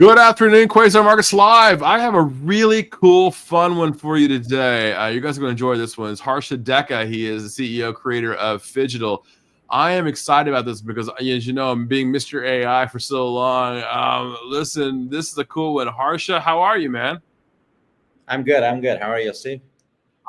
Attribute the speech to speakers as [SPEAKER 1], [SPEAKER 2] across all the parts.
[SPEAKER 1] Good afternoon, Quasar Markets Live. I have a really cool, fun one for you today. You guys are going to enjoy this one. It's Harsha Deka. He is the CEO, creator of Phygital. I am excited about this because, as you know, I'm being Mr. AI for so long. Listen, this is a cool one. Harsha, how are you, man?
[SPEAKER 2] I'm good. I'm good. How are you, Steve?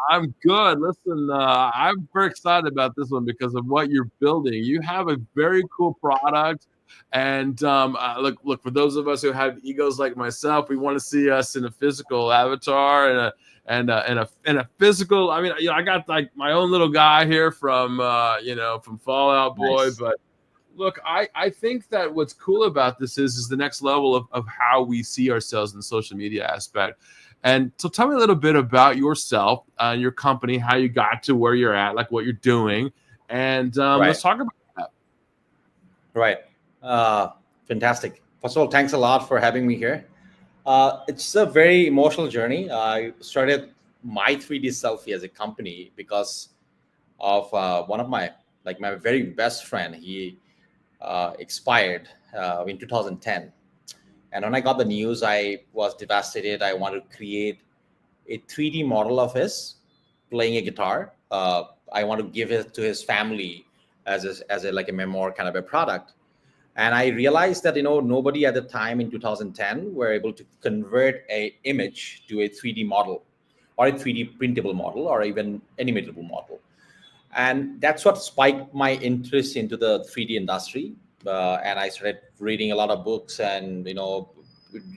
[SPEAKER 1] I'm good. Listen, I'm very excited about this one because of what you're building. You have a very cool product, and look for those of us who have egos like myself, we want to see us in a physical avatar and a physical. I mean, I got like my own little guy here from from Fallout Boy,
[SPEAKER 2] Nice.
[SPEAKER 1] but look, I think that what's cool about this is the next level of how we see ourselves in the social media aspect. And so tell me a little bit about yourself and your company, how you got to where you're at, like what you're doing. And let's
[SPEAKER 2] Right.
[SPEAKER 1] talk about that.
[SPEAKER 2] Right. Uh, Fantastic. First of all, thanks a lot for having me here. It's a very emotional journey. I started my 3D selfie as a company because of one of my very best friend. He expired in 2010. And when I got the news, I was devastated. I wanted to create a 3D model of his playing a guitar. I want to give it to his family as a like a memoir kind of a product. And I realized that nobody at the time in 2010 were able to convert a image to a 3D model or a 3D printable model or even animatable model. And that's what spiked my interest into the 3D industry. And I started reading a lot of books and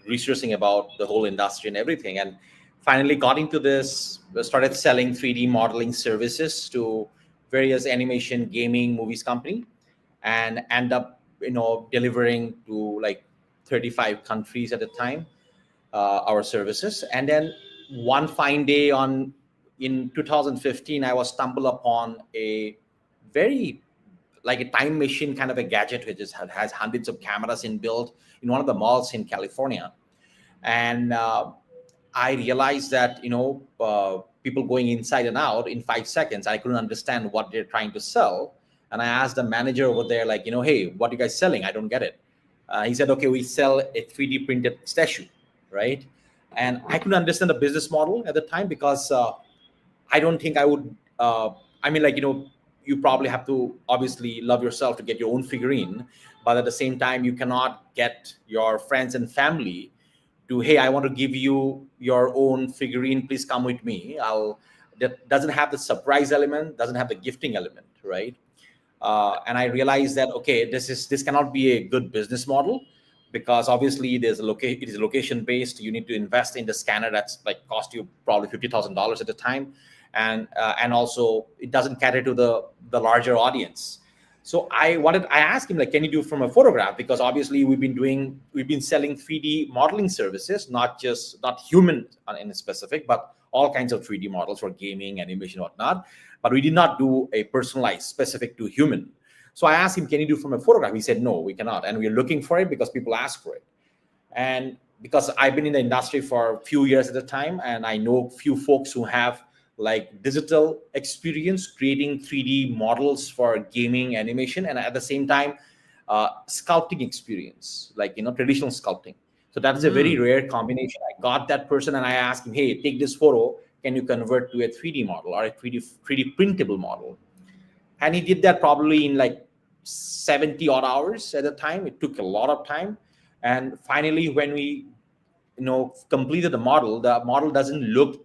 [SPEAKER 2] researching about the whole industry and everything. And finally got into this, started selling 3D modeling services to various animation, gaming, movies company, and end up delivering to like 35 countries at a time, our services. And then one fine day on in 2015, I was stumbled upon a very like a time machine kind of a gadget which has hundreds of cameras inbuilt in one of the malls in California. And I realized that people going inside and out in 5 seconds. I couldn't understand what they're trying to sell, and I asked the manager over there, like, hey, what are you guys selling? I don't get it. He said, okay, we sell a 3D printed statue, right? And I couldn't understand the business model at the time because I don't think I would. I mean, like, you probably have to obviously love yourself to get your own figurine, but at the same time, you cannot get your friends and family to, hey, I want to give you your own figurine. Please come with me. That doesn't have the surprise element, doesn't have the gifting element, right? And I realized that okay, this cannot be a good business model because obviously it is location based. You need to invest in the scanner that's like cost you probably $50,000 at a time, and also it doesn't cater to the larger audience. So I asked him, like, can you do from a photograph? Because obviously we've been selling 3D modeling services, not human in specific, but all kinds of 3D models for gaming, animation, whatnot. But we did not do a personalized specific to human. So I asked him, can you do from a photograph? He said, no, we cannot. And we're looking for it because people ask for it. And because I've been in the industry for a few years at a time, and I know few folks who have like digital experience creating 3D models for gaming, animation, and at the same time, sculpting experience, like traditional sculpting. So that is a very
[SPEAKER 1] Mm.
[SPEAKER 2] rare combination. I got that person, and I asked him, "Hey, take this photo. Can you convert to a 3D model or a 3D printable model?" And he did that probably in like 70 odd hours at a time. It took a lot of time, and finally, when we completed the model doesn't look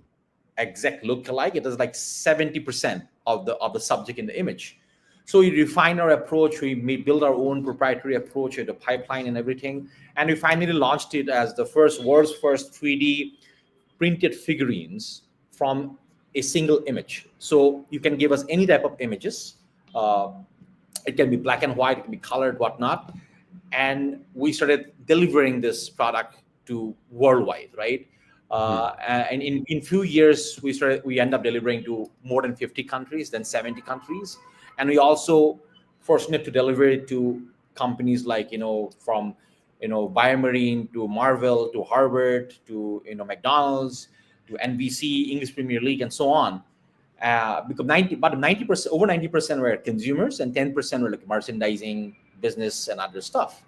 [SPEAKER 2] exact look alike. It is like 70% of the subject in the image. So we refine our approach. We may build our own proprietary approach with the pipeline and everything, and we finally launched it as the world's first 3D printed figurines from a single image. So you can give us any type of images. Uh, it can be black and white, it can be colored, whatnot. And we started delivering this product to worldwide, right?
[SPEAKER 1] Mhm.
[SPEAKER 2] And in few years, we end up delivering to more than 50 countries, then 70 countries. And we also fortunate to deliver it to companies like, from, Biomarine to Marvel to Harvard to, McDonald's to NBC, English Premier League, and so on. Because about 90%, over 90% were consumers, and 10% were like merchandising, business, and other stuff.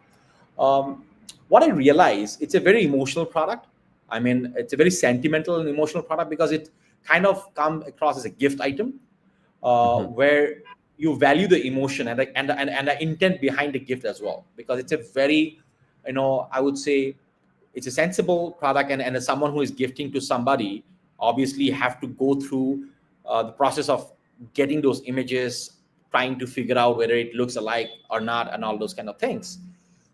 [SPEAKER 2] what I realized, it's a very emotional product. I mean, it's a very sentimental and emotional product because it kind of come across as a gift item,
[SPEAKER 1] Mhm.
[SPEAKER 2] where you value the emotion and the intent behind the gift as well, because it's a very, I would say, it's a sensible product, and as someone who is gifting to somebody, obviously have to go through the process of getting those images, trying to figure out whether it looks alike or not, and all those kind of things.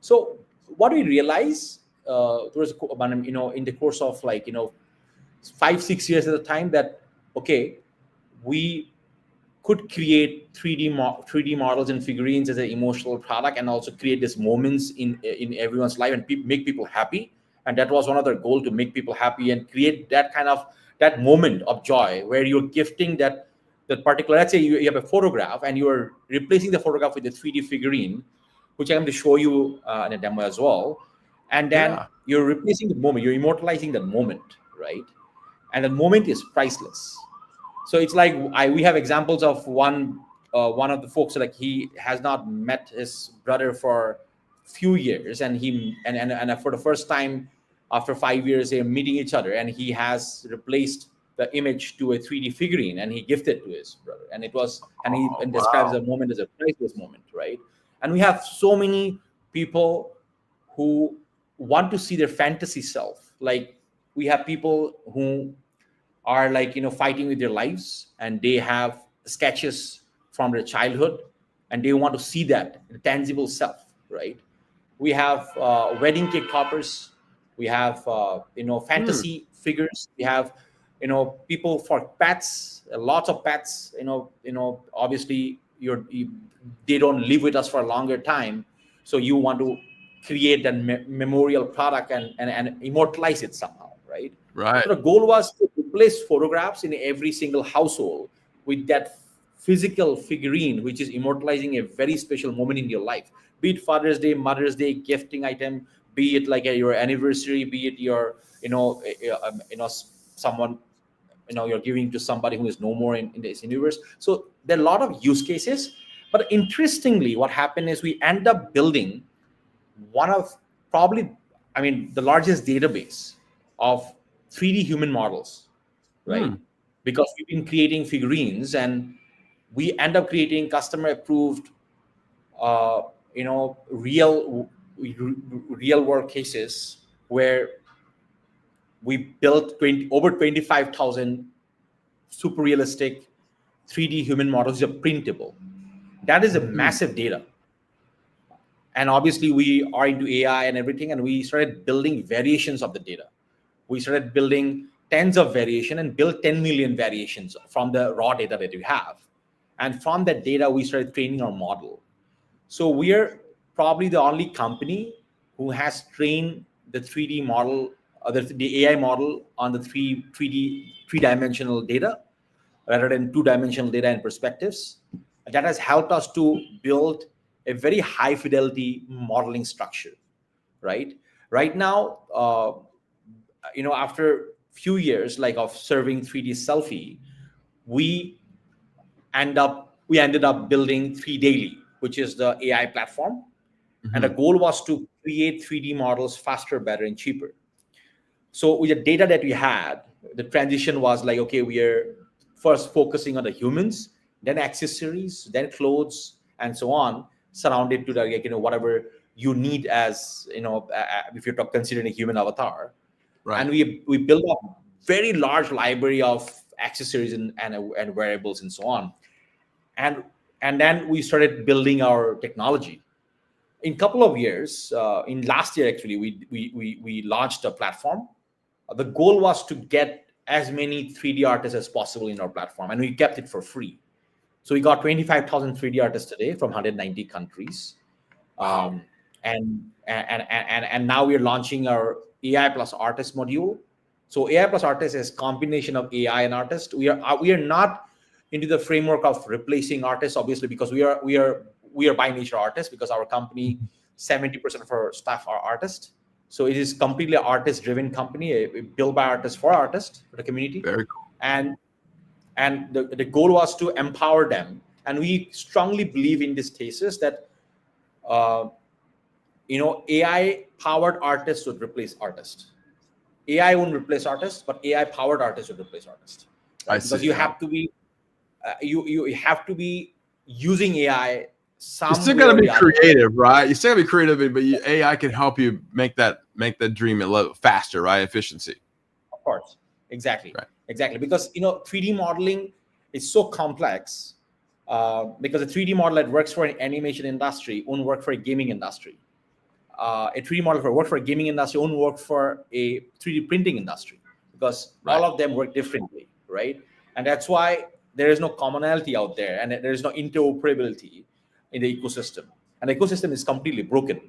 [SPEAKER 2] So what we realize, in the course of, like, 5-6 years at a time, that okay, we could create 3D models and figurines as an emotional product, and also create these moments in everyone's life, and make people happy. And that was one of their goal, to make people happy and create that kind of, that moment of joy where you're gifting that particular, let's say you have a photograph and you're replacing the photograph with a 3D figurine, which I'm going to show you in a demo as well. And then
[SPEAKER 1] Yeah.
[SPEAKER 2] you're replacing the moment, you're immortalizing that moment, right? And the moment is priceless. So it's like, we have examples of one of the folks, like, he has not met his brother for few years, and for the first time after 5 years they're meeting each other, and he has replaced the image to a 3D figurine, and he gifted to his brother, and it was, and he
[SPEAKER 1] Oh,
[SPEAKER 2] and describes the
[SPEAKER 1] wow.
[SPEAKER 2] moment as a priceless moment, right? And we have so many people who want to see their fantasy self. Like, we have people who are, like, fighting with their lives, and they have sketches from their childhood, and they want to see that the tangible self, right? We have wedding cake toppers, we have
[SPEAKER 1] Hmm.
[SPEAKER 2] fantasy figures, we have people for pets, lots of pets, obviously they don't live with us for a longer time, so you want to create that memorial product, and immortalize it somehow, right?
[SPEAKER 1] Right.
[SPEAKER 2] So the goal was to replace photographs in every single household with that physical figurine, which is immortalizing a very special moment in your life. Be it Father's Day, Mother's Day, gifting item, be it like your anniversary, be it your, someone, you're giving to somebody who is no more in this universe. So there are a lot of use cases. But interestingly, what happened is we end up building one of, probably, I mean, the largest database of 3D human models, right?
[SPEAKER 1] Hmm.
[SPEAKER 2] Because we've been creating figurines, and we end up creating customer approved, uh, real world cases where we built over 25,000 super realistic 3D human models that are printable. That is a
[SPEAKER 1] Hmm.
[SPEAKER 2] massive data. And obviously we are into AI and everything, and we started building variations of the data. We started building tens of variation, and built 10 million variations from the raw data that we have. And from that data we started training our model. So we're probably the only company who has trained the 3D model, the AI model on the three-dimensional data, rather than two-dimensional data and perspectives. That has helped us to build a very high fidelity modeling structure, right? Right now, after few years, like, of serving 3D selfie, we we ended up building 3 Daily, which is the AI platform. And the
[SPEAKER 1] Hmm.
[SPEAKER 2] goal was to create 3D models faster, better, and cheaper. So with the data that we had, the transition was like, okay, we are first focusing on the humans, then accessories, then clothes, and so on, surrounded to the, like, whatever you need, as if you're considering a human avatar. And
[SPEAKER 1] Right.
[SPEAKER 2] we built a very large library of accessories and wearables and so on. and and then we started building our technology. In couple of years, in last year actually, we launched a platform. The goal was to get as many 3D artists as possible in our platform, and we kept it for free. So we got 25,000 3D artists today from 190 countries.
[SPEAKER 1] Wow.
[SPEAKER 2] um, and now we're launching our AI plus artist module. So AI plus artist is combination of AI and artist. We are not into the framework of replacing artists, obviously, because we are by nature artists, because our company, 70% of our staff are artists. So it is completely artist driven company, built by artists for artists, for the community.
[SPEAKER 1] Very cool.
[SPEAKER 2] And the goal was to empower them. And we strongly believe in this thesis that, uh, AI powered artists would replace artists. AI won't replace artists, but AI powered artists would replace artists, right? Because you have to be you have to be using AI
[SPEAKER 1] You
[SPEAKER 2] some
[SPEAKER 1] still
[SPEAKER 2] way
[SPEAKER 1] got to
[SPEAKER 2] or
[SPEAKER 1] be
[SPEAKER 2] the other.
[SPEAKER 1] creative, right? You still got to be creative, but AI can help you make that dream a little faster, right? Efficiency.
[SPEAKER 2] Of course, exactly,
[SPEAKER 1] Right.
[SPEAKER 2] exactly. Because 3D modeling is so complex. Because a 3D model that works for an animation industry won't work for a gaming industry. A 3D model for work for a gaming industry won't work for a 3D printing industry, because all of them work differently, right? And that's why there is no commonality out there, and there is no interoperability in the ecosystem. And the ecosystem is completely broken,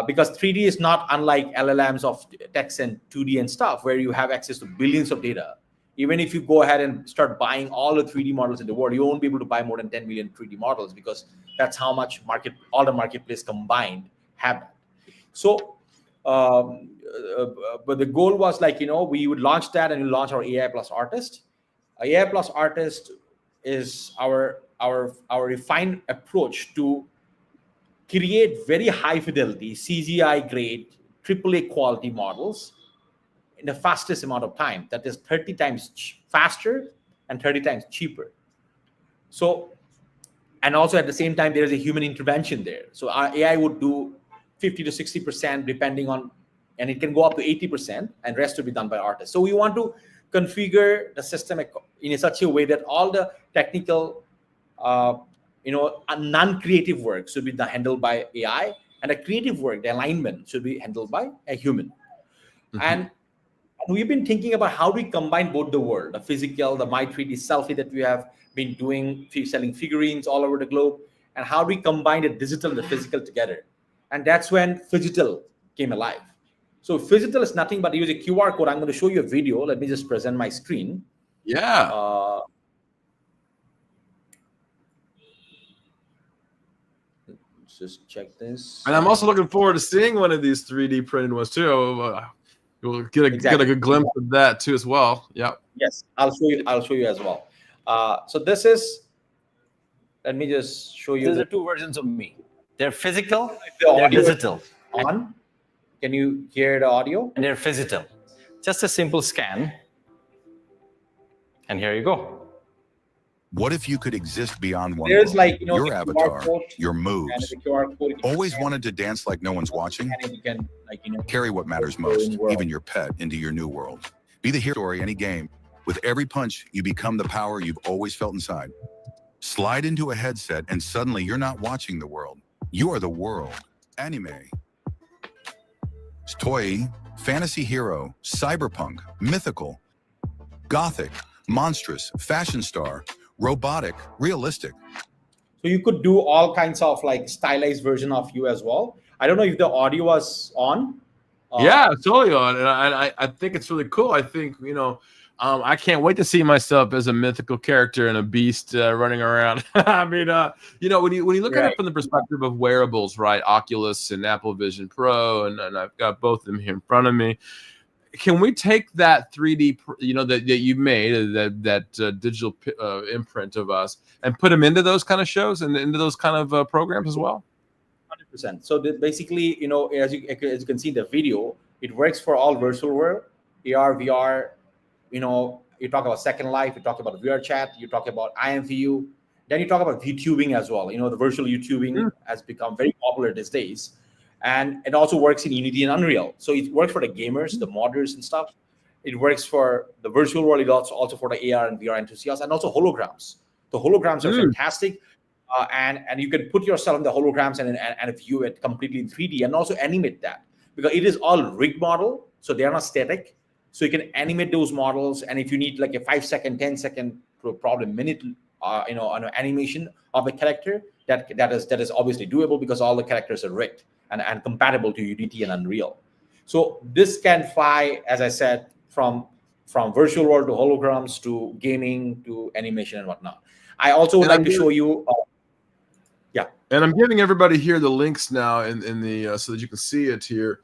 [SPEAKER 2] because 3D is not unlike LLMs of text and 2D and stuff, where you have access to billions of data. Even if you go ahead and start buying all the 3D models in the world, you won't be able to buy more than 10 million 3D models, because that's how much all the marketplace combined have that. So, but the goal was like, we would launch that, and we launch our AI plus artist. AI plus artist is our refined approach to create very high fidelity CGI grade AAA quality models in the fastest amount of time. That is 30 times faster and 30 times cheaper. So, and also at the same time, there is a human intervention there. So our AI would do 50 to 60% depending on, and it can go up to 80%, and rest will be done by artists. So we want to configure the system in such a way that all the technical, non-creative work should be handled by AI, and the creative work, the alignment, should be handled by a human. And we've been thinking about how we combine both the world, the physical, the My 3D selfie that we have been doing, selling figurines all over the globe, and how we combine the digital and the physical together. And that's when Phygital came alive. So Phygital is nothing but use a QR code. I'm going to show you a video. Let me just present my screen.
[SPEAKER 1] Yeah.
[SPEAKER 2] Let's just check this.
[SPEAKER 1] And I'm also looking forward to seeing one of these 3D printed ones too. You'll get a good glimpse of that too as well. Yeah.
[SPEAKER 2] Yes, I'll show you as well. So this is. Let me just show you.
[SPEAKER 3] These are two versions of me. They're physical. They're digital.
[SPEAKER 2] On. Can you hear the audio?
[SPEAKER 3] And they're phygital. Just a simple scan. And here you go.
[SPEAKER 4] What if you could exist beyond one
[SPEAKER 2] There's
[SPEAKER 4] world?
[SPEAKER 2] like,
[SPEAKER 4] Your avatar, your moves. Always wanted to dance like no one's watching?
[SPEAKER 2] And you can,
[SPEAKER 4] Carry what matters most, even your pet, into your new world. Be the hero story any game. With every punch, you become the power you've always felt inside. Slide into a headset and suddenly you're not watching the world. You are the world. Anime. Toy, fantasy hero, cyberpunk, mythical, gothic, monstrous, fashion star, robotic, realistic.
[SPEAKER 2] So you could do all kinds of like stylized version of you as well. I don't know if the audio was on.
[SPEAKER 1] Yeah, it's totally on, and I think it's really cool. I think I can't wait to see myself as a mythical character and a beast running around. I mean, when you look at it from the perspective of wearables, right? Oculus and Apple Vision Pro, and I've got both of them here in front of me. Can we take that 3D, that you made, that digital imprint of us, and put them into those kind of shows and into those kind of programs as well?
[SPEAKER 2] 100%. So basically, as you can see in the video, it works for all virtual world, AR, VR. You talk about Second Life, you talk about VR chat, you talk about IMVU, then you talk about VTubing as well. The virtual YouTubing has become very popular these days. And it also works in Unity and Unreal. So it works for the gamers, the modders and stuff. It works for the virtual world. It also for the AR and VR enthusiasts, and also holograms. The holograms are fantastic. And you can put yourself in the holograms and view it completely in 3D, and also animate that, because it is all rig model. So they are not static. So you can animate those models. And if you need like a 5-second, 10-second, probably minute, an animation of a character, that is obviously doable, because all the characters are rigged and compatible to Unity and Unreal. So this can fly, as I said, from virtual world to holograms to gaming to animation and whatnot. I also would like to show you. Yeah.
[SPEAKER 1] And I'm giving everybody here the links now in the so that you can see it here.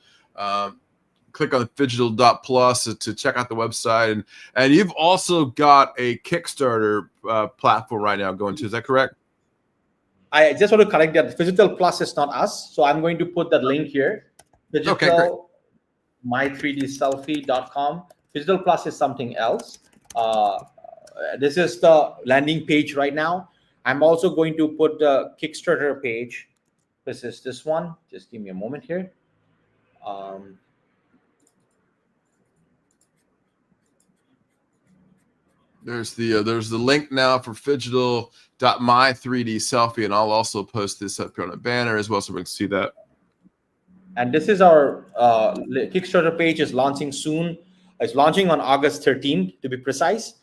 [SPEAKER 1] Click on Phygital.plus to check out the website, and you've also got a Kickstarter platform right now going to. Is that correct?
[SPEAKER 2] I just want to correct that Phygital Plus is not us. So I'm going to put that link here. Phygital,
[SPEAKER 1] Okay, great.
[SPEAKER 2] my3dselfie.com. Phygital Plus is something else. This is the landing page right now. I'm also going to put the Kickstarter page. This is this one. Just give me a moment here.
[SPEAKER 1] There's the link now for Phygital.my3dselfie, and I'll also post this up here on a banner as well, so we can see that.
[SPEAKER 2] And this is our Kickstarter page is launching soon. It's launching on August 13th, to be precise,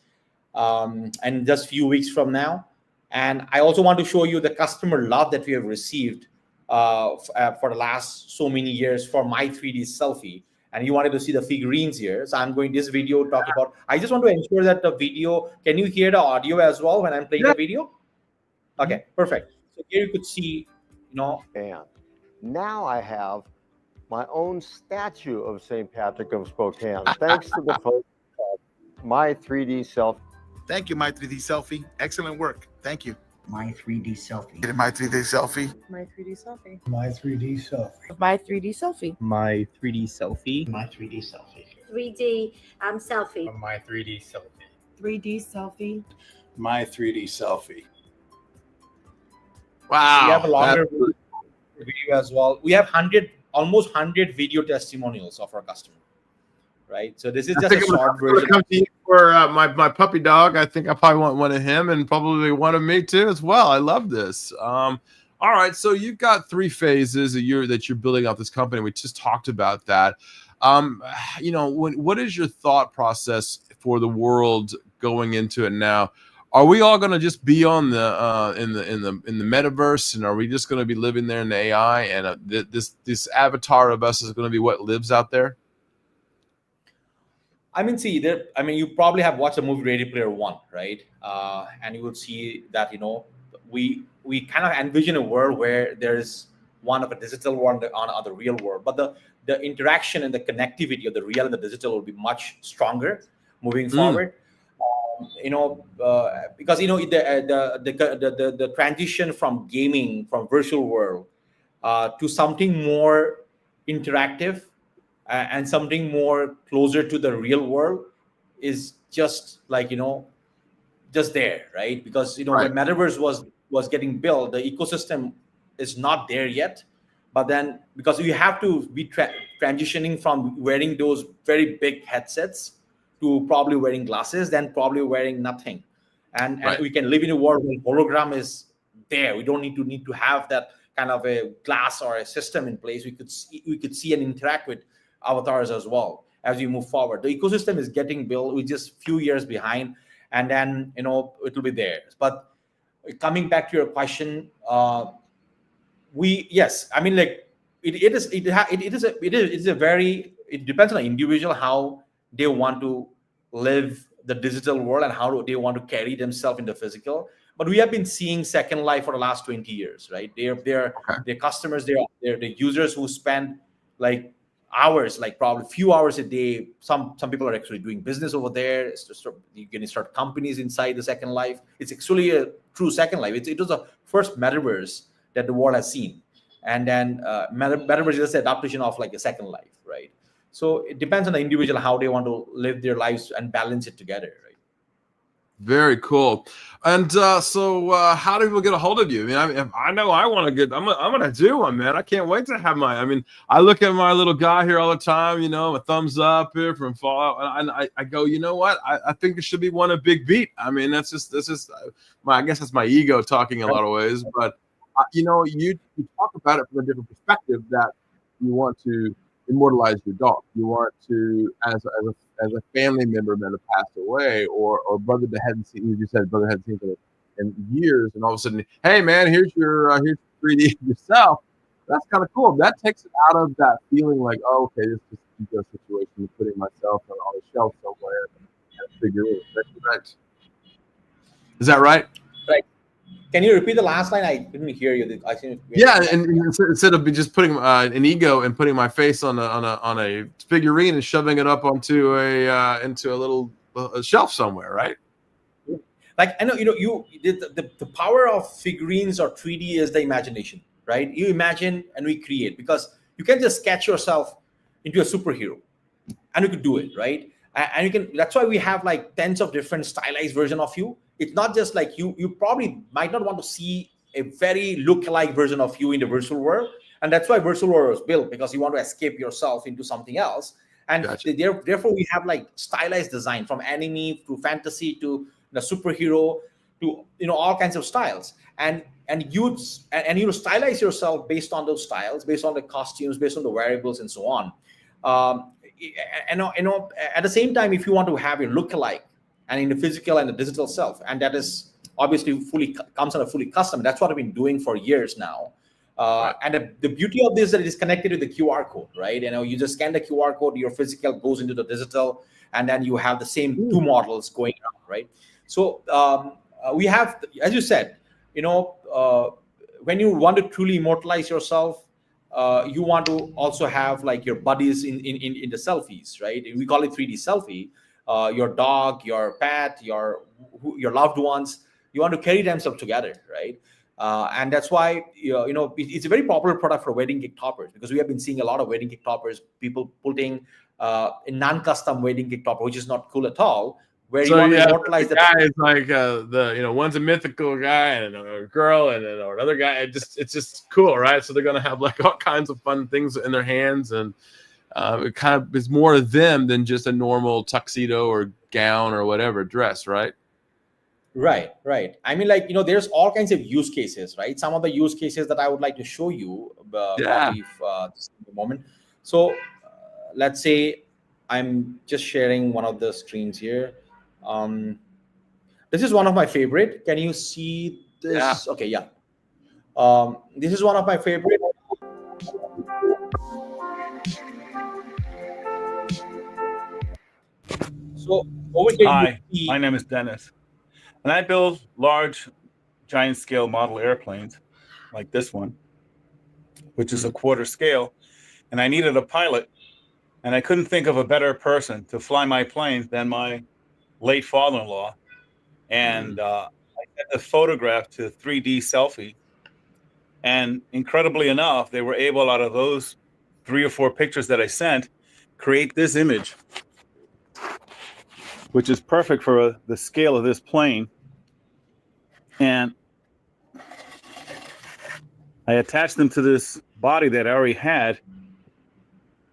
[SPEAKER 2] and just a few weeks from now. And I also want to show you the customer love that we have received for the last so many years for my 3D selfie. And you wanted to see the figurines here. So I'm going this video to talk about. I just want to ensure that the video, can you hear the audio as well when I'm playing the video? Okay, perfect. So here you could see,
[SPEAKER 5] And now I have my own statue of St. Patrick of Spokane, thanks to the folks at My 3D Selfie.
[SPEAKER 6] Thank you, My 3D Selfie. Excellent work. Thank you.
[SPEAKER 7] My 3D selfie.
[SPEAKER 6] Get it, My 3D Selfie.
[SPEAKER 8] My 3D selfie.
[SPEAKER 7] My 3D selfie.
[SPEAKER 8] My 3D selfie.
[SPEAKER 9] My 3D selfie.
[SPEAKER 7] My 3D selfie.
[SPEAKER 10] 3D selfie.
[SPEAKER 9] My 3D selfie.
[SPEAKER 8] 3D selfie.
[SPEAKER 7] My 3D selfie.
[SPEAKER 1] Wow.
[SPEAKER 2] We have a longer video as well. We have almost 100 video testimonials of our customer, right? So this is just a short version.
[SPEAKER 1] Come to you for my puppy dog. I think I probably want one of him, and probably one of me too as well. I love this. All right, so you've got 3 phases that you're building out this company. We just talked about that. What is your thought process for the world going into it now? Are we all going to just be on the in the metaverse, and are we just going to be living there in the AI, and this avatar of us is going to be what lives out there?
[SPEAKER 2] I mean, you probably have watched the movie Ready Player One, right? And you would see that we kind of envision a world where there's one of a digital world on the real world, but the interaction and the connectivity of the real and the digital will be much stronger moving forward. Because the transition from gaming, from virtual world to something more interactive and something more closer to the real world is just just there, right? Because when metaverse was getting built, the ecosystem is not there yet. But then, because you have to be transitioning from wearing those very big headsets to probably wearing glasses, then probably wearing nothing, and we can live in a world where hologram is there. We don't need to have that kind of a glass or a system in place. We could see and interact with avatars as well as we move forward. The ecosystem is getting built. We're just few years behind, and then it will be there. But coming back to your question, it depends on the individual how they want to live the digital world and how they want to carry themselves in the physical. But we have been seeing Second Life for the last 20 years, right? They're customers, they're the users who spend hours, probably few hours a day. Some people are actually doing business over there. You can start companies inside the Second Life. It's actually a true Second Life. It was the first metaverse that the world has seen. And then metaverse is just an adaptation of a Second Life, right? So it depends on the individual how they want to live their lives and balance it together, right?
[SPEAKER 1] Very cool. And so how do people get a hold of you? I know I want to get. I'm gonna do one, man. I can't wait to have my. I look at my little guy here all the time. A thumbs up here from Fallout, and I go, you know what? I think it should be one of Big Beat. That's just I guess that's my ego talking in a lot of ways, but you talk about it from a different perspective, that you want to immortalize your dog. You want to, as a family member that have passed away, or brother that hadn't seen, as you said, brother hadn't seen in years, and all of a sudden, hey man, here's your 3D yourself. That's kind of cool. That takes it out of that feeling like, oh, okay, this is an ego situation, putting myself on a shelf somewhere and figure it. That's right. Is that right?
[SPEAKER 2] Right. Can you repeat the last line? I didn't hear you. I think.
[SPEAKER 1] Yeah, and instead of just putting an ego and putting my face on a figurine and shoving it up onto a little shelf somewhere, right?
[SPEAKER 2] Like, I know, the power of figurines or 3D is the imagination, right? You imagine and we create, because you can just sketch yourself into a superhero and you could do it, right? And you can, that's why we have like tens of different stylized version of you. It's not just like you probably might not want to see a very look-alike version of you in the virtual world. And that's why virtual world was built, because you want to escape yourself into something else. And
[SPEAKER 1] Gotcha.
[SPEAKER 2] therefore we have like stylized design, from anime to fantasy to the superhero to all kinds of styles. And you stylize yourself based on those styles, based on the costumes, based on the variables, and so on. At the same time, if you want to have your look-alike and in the physical and the digital self, and that is obviously comes on a fully custom. That's what I've been doing for years now. And the beauty of this is that it is connected to the QR code, right? You just scan the QR code, your physical goes into the digital, and then you have the same two models going around, right? So we have, as you said, when you want to truly immortalize yourself, you want to also have like your buddies in the selfies, right? We call it 3D selfie. Your dog, your pet, your loved ones, you want to carry themselves together, right? And that's why it's a very popular product for wedding cake toppers, because we have been seeing a lot of wedding cake toppers, people putting a non-custom wedding cake topper, which is not cool at all. Where you want to immortalize the
[SPEAKER 1] guy is like one's a mythical guy and a girl and then another guy. It's just cool, right? So they're gonna have like all kinds of fun things in their hands, and it kind of is more of them than just a normal tuxedo or gown or whatever dress, right?
[SPEAKER 2] Right. I mean, like, there's all kinds of use cases, right? Some of the use cases that I would like to show you probably just in a moment. So let's say I'm just sharing one of the screens here. This is one of my favorite. Can you see this?
[SPEAKER 1] Yeah.
[SPEAKER 2] Okay, yeah. This is one of my favorite. So over here,
[SPEAKER 11] hi, my name is Dennis, and I build large, giant scale model airplanes like this one, which is a quarter scale, and I needed a pilot, and I couldn't think of a better person to fly my planes than my late father-in-law. And I sent a photograph to 3D Selfie, and incredibly enough, they were able, out of those 3 or 4 pictures that I sent, create this image, which is perfect for the scale of this plane. And I attached them to this body that I already had,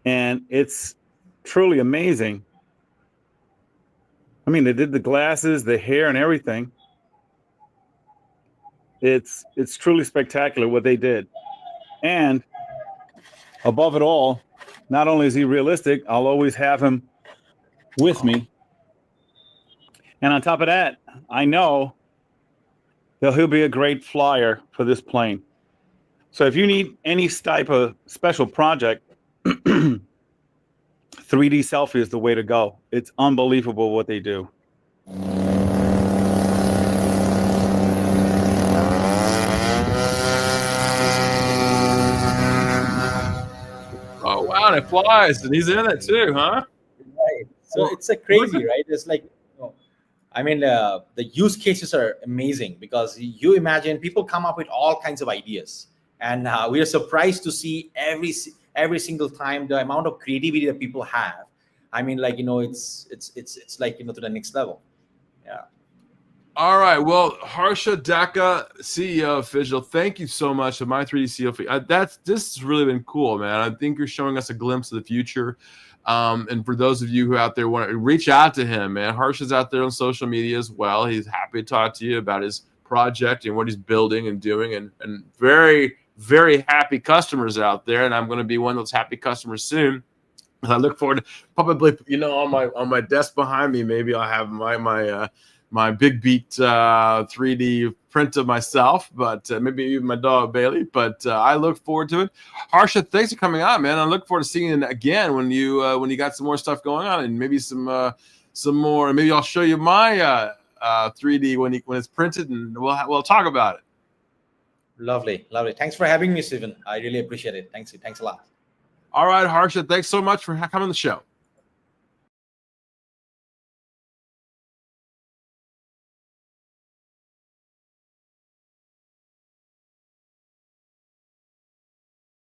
[SPEAKER 11] and it's truly amazing. I mean, they did the glasses, the hair, and everything. It's truly spectacular what they did. And above it all, not only is he realistic, I'll always have him with me. And on top of that, I know that he'll be a great flyer for this plane. So if you need any type of special project, 3D Selfie is the way to go. It's unbelievable what they do.
[SPEAKER 1] Oh wow, and it flies, and he's in it too, huh?
[SPEAKER 2] Right. So it's a crazy, right? It's like, I mean, the use cases are amazing, because you imagine people come up with all kinds of ideas, and we are surprised to see every single time the amount of creativity that people have. I mean, like, it's like, to the next level. Yeah.
[SPEAKER 1] All right. Well, Harsha Deka, CEO of Phygital, thank you so much for my 3D CLP. This has really been cool, man. I think you're showing us a glimpse of the future. And for those of you who out there want to reach out to him, man, Harsha's out there on social media as well. He's happy to talk to you about his project and what he's building and doing, and very, very happy customers out there. And I'm going to be one of those happy customers soon. I look forward to probably, on my desk behind me, maybe I'll have my Big Beat 3D print of myself, but maybe even my dog Bailey. But I look forward to it. Harsha, thanks for coming on, man. I look forward to seeing you again when you got some more stuff going on, and maybe some more. Maybe I'll show you my 3D when it's printed, and we'll talk about it.
[SPEAKER 2] Lovely. Thanks for having me, Steven. I really appreciate it. Thanks a lot.
[SPEAKER 1] All right, Harsha, thanks so much for coming on the show.